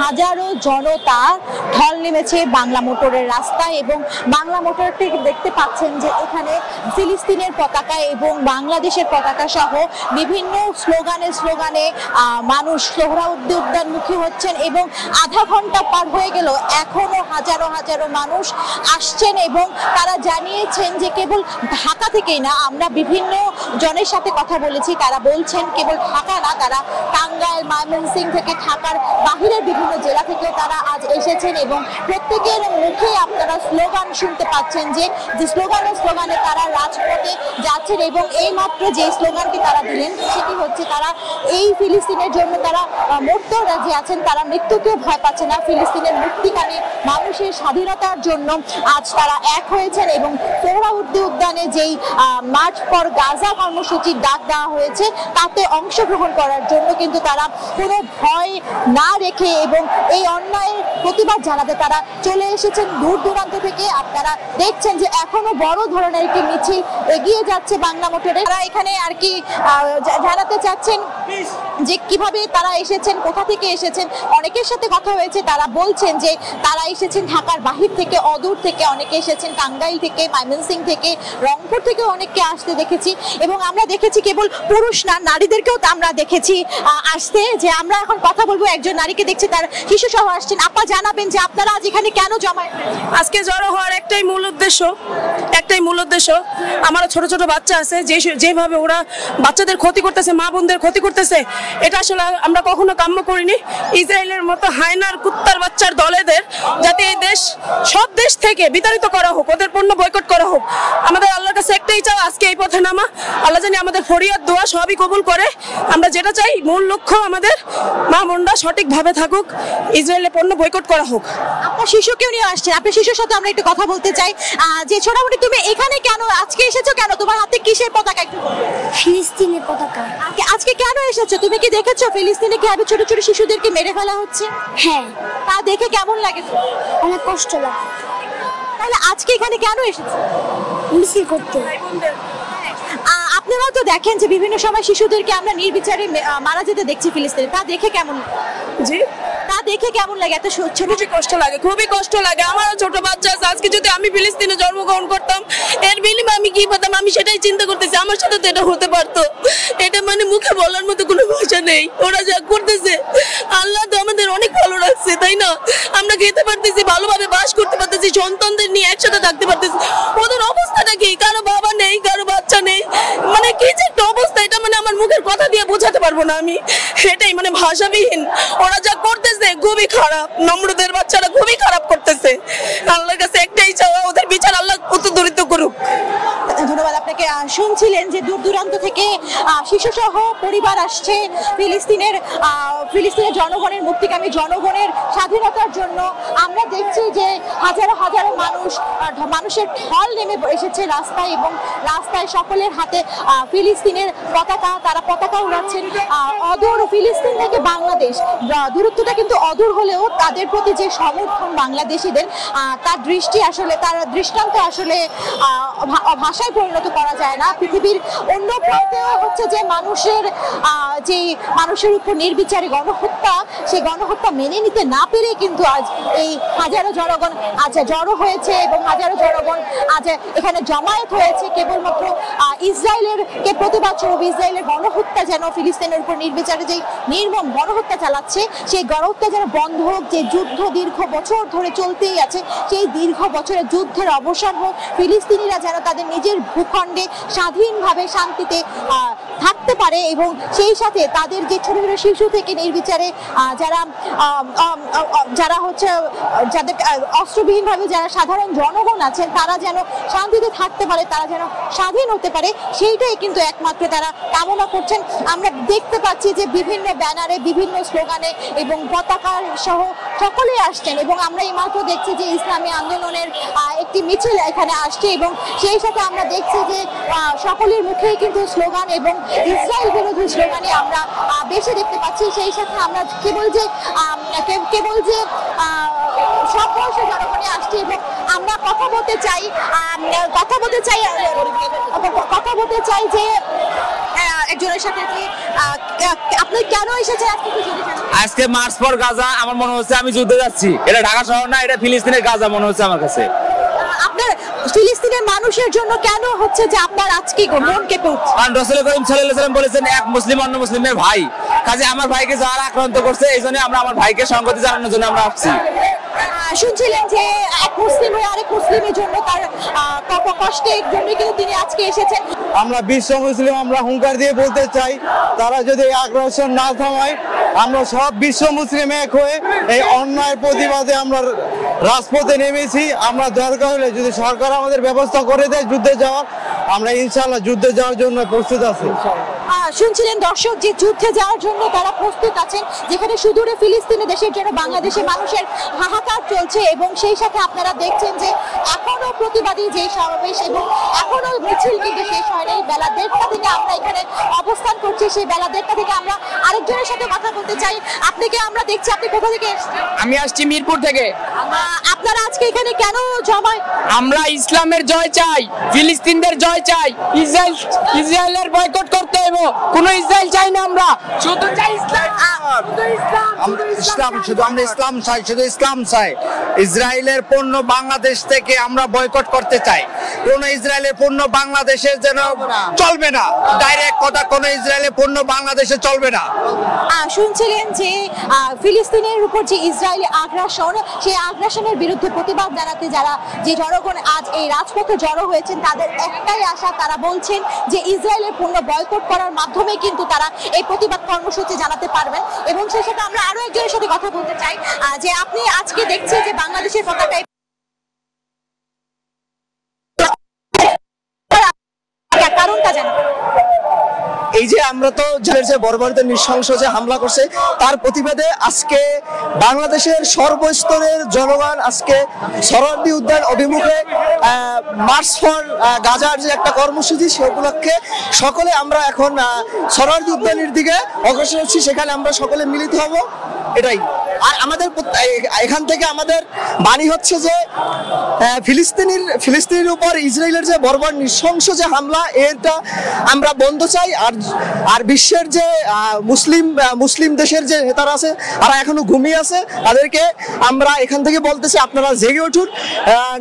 হাজারো জনতা ঢল নেমেছে বাংলা মোটরের রাস্তায় এবং বাংলা মোটর থেকে দেখতে পাচ্ছেন যে এখানে ফিলিস্তিনের পতাকা এবং বাংলাদেশের পতাকা সহ বিভিন্ন স্লোগানে মানুষ সোহরাওয়ার্দী উদ্যানমুখী হচ্ছেন এবং আধা ঘন্টা পার হয়ে গেল এখনো হাজারো হাজারো মানুষ আসছেন এবং তারা জানিয়েছেন যে কেবল ঢাকা থেকেই না, আমরা বিভিন্ন জনের সাথে কথা বলেছি, তারা বলছেন কেবল ঢাকা না, তারা টাঙ্গাইল, ময়মনসিংহ থেকে ঢাকার বাহিরের বিভিন্ন জেলা থেকেও তারা আজ এসেছেন এবং প্রত্যেকের মুখে আপনারা স্লোগান শুনতে পাচ্ছেন যে স্লোগানে তারা রাজপথে যাচ্ছেন এবং এই মাত্র যে স্লোগানটি তারা দিলেন সেটি হচ্ছে তারা এই ফিলিস্তিনের জন্য তারা মরতেও রাজি আছেন, তারা মৃত্যুকেও ভয় পাচ্ছে না। ফিলিস্তিনের মুক্তিকামী মানুষের স্বাধীনতার জন্য আজ তারা এক হয়েছেন এবং সোহরাওয়ার্দী উদ্যানে যেই মার্চ ফর গাজা কর্মসূচির ডাক দেওয়া হয়েছে তাতে অংশগ্রহণ করার জন্য কিন্তু তারা কোনো ভয় না রেখে এবং এই অন্যায়ের প্রতিবাদ জানাতে তারা চলে এসেছেন দূর দূরান্ত থেকে। আপনারা দেখছেন যে এখনো বড় ধরনের একটি মিছিল এগিয়ে যাচ্ছে বাংলা মোটরে। তারা এখানে আর কি জানাতে চাচ্ছেন যে কিভাবে তারা এসেছেন, কোথা থেকে এসেছেন। অনেকের সাথে কথা হয়েছে, তারা বলছেন যে তারা এসেছেন ঢাকার বাহির থেকে, অদূর থেকে, অনেকে এসেছেন টাঙ্গাইল থেকে, ময়মনসিংহ থেকে, রংপুর থেকে অনেককে আসতে দেখেছি এবং আমরা দেখেছি কেবল পুরুষ না, নারীদেরকেও আমরা দেখেছি আসতে। যে আমরা এখন কথা বলবো একজন নারীকে দেখছি, তার শিশু সহ আসছেন। আপা জানাবেন যে আপনারা আজ এখানে কেন জমায়েত? আজকে জড়ো হওয়ার একটাই মূল উদ্দেশ্য আমার ছোট ছোট বাচ্চা আছে, যেভাবে ওরা বাচ্চাদের ক্ষতি করতেছে, মা বোনদের ক্ষতি করতেছে, এটা আসলে আমরা কখনো কাম্য করিনি। ইসরায়েলের মতো হায়নার কুত্তার বাচ্চার দলেদের যাতে এই দেশ, সব দেশ থেকে বিতাড়িত করা হোক, ওদের পণ্য বয়কট করা হোক। আমাদের আল্লাহর কাছে একটাই চাও, আজকে এই পথে নামা। আল্লাহ জানি আমাদের ফরিয়াদ দোয়া সবই কবুল করে। আমরা যেটা চাই, মূল লক্ষ্য আমাদের মা বোনরা সঠিকভাবে থাকুক, ইসরায়েলের পণ্য বয়কট করা হোক। আপনার শিশুকেও নিয়ে আসছেন, আপনার শিশুর সাথে আমরা একটু কথা বলতে চাই। যে ছোটমুটি তুমি এখানে কেন আজকে এসেছো, কেন তোমার হাতে কিসের পতাকা? একটু ফিলিস্তিনের পতাকা। আজকে কেন এসেছো? তুমি কি দেখেছো ফিলিস্তিনে কিভাবে ছোট ছোট শিশুদেরকে মেরে ফেলা হচ্ছে? হ্যাঁ। তা দেখে কেমন লাগে? অনেক কষ্ট লাগে। তাহলে আজকে এখানে কেন এসেছো? মিছিল করতে। আপনারাও তো দেখেন যে বিভিন্ন সময় শিশুদেরকে আমরা নির্বিচারে মারা যেতে দেখছি ফিলিস্তিনে, তা দেখে কেমন? জি, তা দেখে কেমন লাগে? এত খুবই কষ্ট লাগে, খুবই কষ্ট লাগে। আমারও ছোট বাচ্চা আছে। আজকে যদি আমি ফিলিস্তিনে জন্মগ্রহণ করতাম, এর বিনিময়ে আমি কি পেতাম, আমি সেটাই চিন্তা করতেছি। আমার সাথে তো এটা হতে পারতো। এটা মানে মুখে বলার মতো কোনো ভাষা নেই। ওরা যা করতেছে, আল্লাহ তো আমাদের অনেক ভালো রাখছে, তাই না? আমরা খেতে পারতেছি, ভালোভাবে বাস করতে পারতেছি, সন্তানদের নিয়ে একসাথে থাকতে পারতেছি। ওদের অবস্থাটা কি? কারো বাবা নেই, কারো বাচ্চা নেই, মানে কি যে একটা অবস্থা, এটা মানে আমার মুখের কথা দিয়ে বোঝাতে পারবো না আমি। সেটাই মানে ভাষাবিহীন। ওরা যা করতেছে খুবই খারাপ, নম্রদের বাচ্চারা খুবই খারাপ করতেছে। আল্লাহর কাছে একটাই চাওয়া, ওদের বিচার আল্লাহ উত্তরোত্তর করুক। ধন্যবাদ আপনাকে। শুনছিলেন যে দূর দূরান্ত থেকে শিশু সহ পরিবার আসছে ফিলিস্তিনের জনগণের, মুক্তিকামী জনগণের স্বাধীনতার জন্য। আমরা দেখছি যে হাজারো হাজারো মানুষের ঢল নেমে এসেছে রাস্তায় এবং রাস্তায় সকলের হাতে ফিলিস্তিনের পতাকা, তারা পতাকা উড়াচ্ছেন। অদূর ফিলিস্তিন থেকে বাংলাদেশ, দূরত্বটা কিন্তু অদূর হলেও তাদের প্রতি যে সমর্থন বাংলাদেশিদের, তার দৃষ্টান্ত আসলে ভাষায় পরিণত করা যায় না। পৃথিবীর অন্য প্রান্তেও হচ্ছে যে মানুষের উপর নির্বিচারে গণহত্যা, সেই গণহত্যা মেনে নিতে না পেরে কিন্তু আজ এই হাজারো জনগণ আজ জড়ো হয়েছে এবং হাজারো জনগণ আজ এখানে জমায়েত হয়েছে কেবলমাত্র ইসরায়েলের প্রতিবাদ স্বরূপ। ইসরায়েলের গণহত্যা যেন, ফিলিস্তিনের উপর নির্বিচারে যে নির্মম গণহত্যা চালাচ্ছে, সেই গণহত্যা যেন বন্ধ হোক। যে যুদ্ধ দীর্ঘ বছর ধরে চলতেই আছে, সেই দীর্ঘ বছরের যুদ্ধের অবসান হোক। ফিলিস্তিনিরা যেন তাদের নিজের ভূখণ্ডে স্বাধীনভাবে শান্তিতে থাকতে পারে এবং সেই সাথে তাদের যে ছোট ছোট শিশু থেকে নির্বিচারে যারা হচ্ছে যাদের অস্ত্রবিহীনভাবে যারা সাধারণ জনগণ আছেন, তারা যেন শান্তিতে থাকতে পারে, তারা যেন স্বাধীন হতে পারে, সেইটাই কিন্তু একমাত্র তারা কামনা করছেন। আমরা দেখতে পাচ্ছি যে বিভিন্ন ব্যানারে, বিভিন্ন স্লোগানে এবং পতাকা সহ সকলেই আসছেন এবং আমরা এইমাত্র দেখছি যে ইসলামী আন্দোলনের একটি মিছিল এখানে আসছে এবং সেই সাথে আমরা দেখছি যে সকলের মুখেই কিন্তু স্লোগান এবং ইসরায়েল বিরোধী স্লোগানে আমরা বেশি দেখতে পাচ্ছি। সেই সাথে আমরা কেবল যে সব বয়সের জনগণই আসছে এবং আমরা কথা বলতে চাই যে একজনের সাথে যে আপনি কেন এসেছেন আজকে মার্চ ফর গাজা। আমার মনে হচ্ছে আমি যুদ্ধে যাচ্ছি। এটা ঢাকা শহর না, এটা ফিলিস্তিনের গাজা মনে হচ্ছে আমার কাছে। আপনার ফিলিস্তিনের মানুষের জন্য কেন হচ্ছে যে আপনার আজকে মন কেঁপে উঠছে? রাসূল করিম সাল্লাল্লাহু আলাইহি ওয়াসাল্লাম বলেছেন এক মুসলিম অন্য মুসলিমের ভাই। কাজে আমার ভাইকে যারা আক্রান্ত করছে এই জন্য আমরা আমার ভাইকে সংগতি জানানোর জন্য আমরা আসছি। শুনছিলেন যে এক মুসলিম হয়ে আরেক মুসলিমের জন্য তার কষ্টের জন্য কিন্তু তিনি আজকে এসেছেন। আমরা বিশ্ব মুসলিম আমরা হুঙ্কার দিয়ে বলতে চাই, তারা যদি আগ্রাসন না থামায়, আমরা সব বিশ্ব মুসলিম এক হয়ে এই অন্যায়ের প্রতিবাদে আমরা রাজপথে নেমেছি। আমরা দরকার হলে যদি সরকার আমাদের ব্যবস্থা করে দেয় যুদ্ধে যাওয়ার, আমরা ইনশাআল্লাহ যুদ্ধে যাওয়ার জন্য প্রস্তুত আছি। শুনছিলেন দর্শক যে যুদ্ধে যাওয়ার জন্য তারা প্রস্তুত আছেন, যেখানে সুদূরে ফিলিস্তিনি দেশের জন্য বাংলাদেশের মানুষের হাহাকার চলছে এবং সেই সাথে আপনারা দেখছেন যে এখনো প্রতিবাদী যে সমাবেশ এবং এখনো মিছিল কিন্তু শেষ হয়নি। বেলা 1:30 থেকে আমরা এখানে অবস্থান করছি। সেই বেলা 1:30 থেকে আমরা আরেকজনের সাথে কথা বলতে চাই। আপনাকে আমরা দেখছি, আপনি কোথা থেকে এসেছেন? আমি আসছি মিরপুর থেকে। আপনারা আজকে এখানে কেন জমায়েত? আমরা ইসলামের জয় চাই, ফিলিস্তিনদের জয় চাই, ইসরায়েলের বয়কট করতে হবে। কোন ইসরায়েল চাই না, আমরা শুধু চাই ইসলাম। আমরা ইসলাম চাই। ইসরায়েলের পণ্য বাংলাদেশ থেকে আমরা বয়কট করতে চাই। কোন ইসরায়েলের পণ্য বাংলাদেশের যেন চলবে না। ডাইরেক্ট কথা, কোন ইসরায়েলের পণ্য বাংলাদেশে চলবে না। শুনছিলেন যে ফিলিস্তিনের উপর যে ইসরায়েলি আগ্রাসন, সেই আগ্রাসনের বিরুদ্ধে প্রতিবাদ জানাতে যারা যে জনগণ আজ এই রাজপথে জড়ো হয়েছেন তাদের একটাই আশা। তারা বলছেন যে ইসরায়েলের পণ্য বয়কট করার মাধ্যমে কিন্তু তারা এই প্রতিবাদ কর্মসূচি জানাতে পারবেন। এবং সেই সাথে আমরা আরো একজনের সাথে কথা বলতে চাই যে আপনি আজকে দেখছেন যে বাংলাদেশের পতাকায় কারণটা জানাবেন। এই যে আমরা তো যে বর্বরতা নৃশংস যে হামলা করছে তার প্রতিবাদে আজকে বাংলাদেশের সর্বস্তরের জনগণ আজকে সরোয়ার্দী উদ্যান অভিমুখে মার্চ ফর গাজার যে একটা কর্মসূচি সে উপলক্ষে সকলে আমরা এখন সরোয়ার্দী উদ্যানের দিকে অগ্রসর হচ্ছি। সেখানে আমরা সকলে মিলিত হব, এটাই। আর আমাদের এখান থেকে আমাদের বাণী হচ্ছে যে ফিলিস্তিনের উপর ইসরায়েলের যে বর্বর নৃশংস যে হামলা, এটা আমরা বন্ধ চাই। আর বিশ্বের যে মুসলিম দেশের যে নেতারা আছে তারা এখনো ঘুমিয়ে আছে, তাদেরকে আমরা এখান থেকে বলতেছি আপনারা জেগে উঠুন,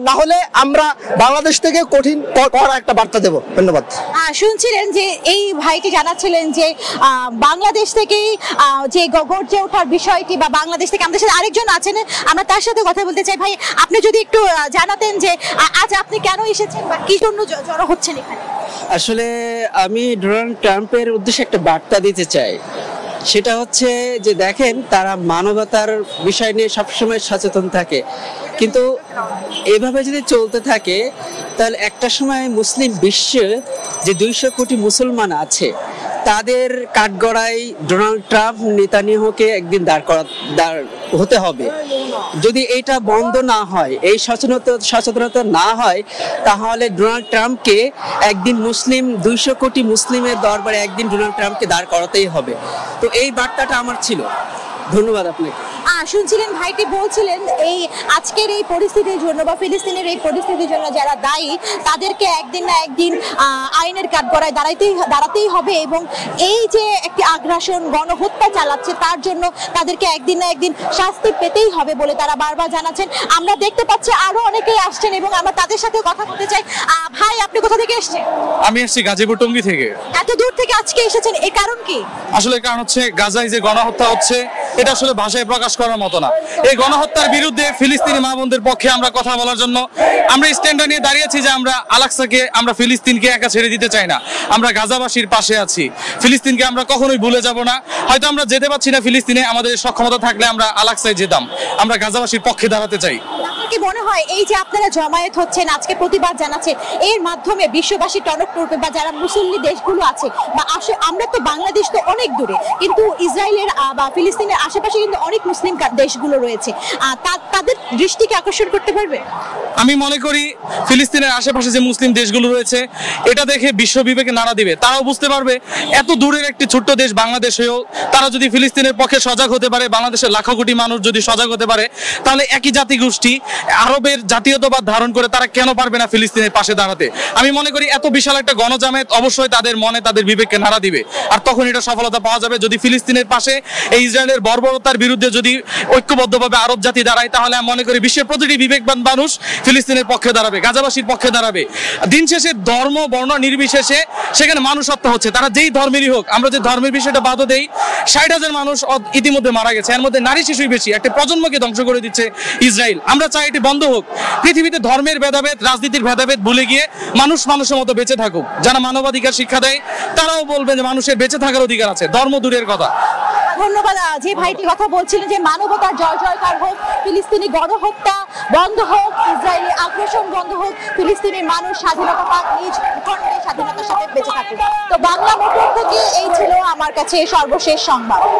না হলে আমরা বাংলাদেশ থেকে কঠিন কড়া একটা বার্তা দেব। ধন্যবাদ। শুনছিলেন যে এই ভাইটি জানাচ্ছিলেন যে বাংলাদেশ থেকেই যে গর্জে ওঠার বিষয়টি বা বাংলাদেশ থেকে আমাদের সাথে আরেকজন আছেন, আমরা তার সাথে কথা বলতে চাই। ভাই, আপনি যদি একটু জানাতেন যে আজ আপনি কেন এসেছেন বা কি জন্য জড়ো হচ্ছেন এখানে? আসলে আমি ডোনাল্ড ট্রাম্পের উদ্দেশ্যে একটা বার্তা দিতে চাই। সেটা হচ্ছে যে দেখেন, তারা মানবতার বিষয় নিয়ে সবসময় সচেতন থাকে, কিন্তু এভাবে যদি চলতে থাকে তাহলে একটা সময় মুসলিম বিশ্বে যে 200 কোটি মুসলমান আছে তাদের কাঠগড়ায় ডোনাল্ড ট্রাম্প নেতানিয়াহুকে একদিন দাঁড় হতে হবে। যদি এটা বন্ধ না হয়, এই সচেতনতা না হয়, তাহলে ডোনাল্ড ট্রাম্পকে একদিন 200 কোটি মুসলিমের দরবারে একদিন ডোনাল্ড ট্রাম্পকে দাঁড় করাতেই হবে। তো এই বার্তাটা আমার ছিল। ধন্যবাদ আপনাকে। শুনছিলেন ভাইটি বলছিলেন এই আজকের এই পরিস্থিতির জন্য বা ফিলিস্তিনের এই পরিস্থিতির জন্য যারা দায়ী তাদেরকে একদিন না একদিন আইনের কাঠগড়ায় দাঁড়াতেই হবে এবং এই যে একটি আগ্রাসন গণহত্যা চালাচ্ছে তার জন্য তাদেরকে একদিন না একদিন শাস্তি পেতেই হবে বলে তারা বারবার জানাচ্ছেন। আমরা দেখতে পাচ্ছি আরো অনেকেই আসছেন এবং আমরা তাদের সাথে কথা বলতে চাই। ভাই, আপনি কোথা থেকে এসেছেন? আমি এসেছি গাজীপুর টঙ্গী থেকে। এত দূর থেকে আজকে এসেছেন, এর কারণ কি? আসলে কারণ হচ্ছে গাজায় যে গণহত্যা হচ্ছে এটা আসলে ভাষায় প্রকাশ করার মতো না। এই গণহত্যার বিরুদ্ধে ফিলিস্তিনি মা বোনদের পক্ষে আমরা কথা বলার জন্য আমরা স্ট্যান্ডটা নিয়ে দাঁড়িয়েছি যে আমরা আলাকসাকে, আমরা ফিলিস্তিনকে একা ছেড়ে দিতে চাই না। আমরা গাজাবাসীর পাশে আছি, ফিলিস্তিনকে আমরা কখনোই ভুলে যাব না। হয়তো আমরা যেতে পারছি না ফিলিস্তিনে, আমাদের সক্ষমতা থাকলে আমরা আলাকসায় যেতাম। আমরা গাজাবাসীর পক্ষে দাঁড়াতে চাই। কি মনে হয় এই যে আপনারা জমায়েত হচ্ছেন, আজকে প্রতিবাদ জানাচ্ছেন, এর মাধ্যমে বিশ্ববাসী টনক করবে বা যারা মুসলিম দেশগুলো আছে বা আমরা তো বাংলাদেশ তো অনেক দূরে, কিন্তু ইসরায়েলের বা ফিলিস্তিনের আশেপাশে কিন্তু অনেক মুসলিম দেশগুলো রয়েছে, তাদের দৃষ্টিকে আকর্ষণ করতে পারবে? আমি মনে করি ফিলিস্তিনের আশেপাশে যে মুসলিম দেশগুলো রয়েছে এটা দেখে বিশ্ব বিবেকে নাড়া দিবে। তারাও বুঝতে পারবে এত দূরের একটি ছোট্ট দেশ বাংলাদেশ হয়েও তারা যদি ফিলিস্তিনের পক্ষে সজাগ হতে পারে, বাংলাদেশের লাখো কোটি মানুষ যদি সজাগ হতে পারে, তাহলে একই জাতিগোষ্ঠী আরবের জাতীয়তাবাদ ধারণ করে তারা কেন পারবে না ফিলিস্তিনের পাশে দাঁড়াতে। আমি মনে করি এত বিশাল একটা গণজামায়াত অবশ্যই তাদের মনে তাদের বিবেককে নাড়া দিবে। আর তখন এটা সফলতা পাওয়া যাবে যদি ফিলিস্তিনের পাশে এই ইসরায়েলের বর্বরতার বিরুদ্ধে যদি ঐক্যবদ্ধভাবে আরব জাতি দাঁড়ায়, তাহলে আমি মনে করি বিশ্বের প্রতিটি বিবেকবান মানুষ ফিলিস্তিনের পক্ষে দাঁড়াবে, গাজাবাসীর পক্ষে দাঁড়াবে। দিন শেষে ধর্ম বর্ণ নির্বিশেষে সেখানে মানুষ হত্যা হচ্ছে, তারা যেই ধর্মেরই হোক। আমরা যে ধর্মের বিষয়টা বাদও দেই, 60,000 মানুষ ইতিমধ্যে মারা গেছে, এর মধ্যে নারী শিশুই বেশি। একটা প্রজন্মকে ধ্বংস করে দিচ্ছে ইসরায়েল। আমরা চাই এটি বন্ধ হোক। পৃথিবীতে ধর্মের ভেদাভেদ, রাজনীতির ভেদাভেদ ভুলে গিয়ে মানুষ মানুষের মতো বেঁচে থাকুক। যারা মানবাধিকার শিক্ষা দেয় তারাও বলবেন যে মানুষের বেঁচে থাকার অধিকার আছে, ধর্ম দূরের কথা। ধন্যবাদ। যে ভাইটি কথা বলছিলেন যে মানবতার জয় জয়কার হোক, ফিলিস্তিনি গণহত্যা বন্ধ হোক, ইসরায়েলি আগ্রাসন বন্ধ হোক, ফিলিস্তিনের মানুষ স্বাধীনতা পাক, নিজ ভূখণ্ডে স্বাধীনতার সাথে বেঁচে থাকুক। তো বাংলা মোটর থেকে এই ছিল আমার কাছে সর্বশেষ সংবাদ।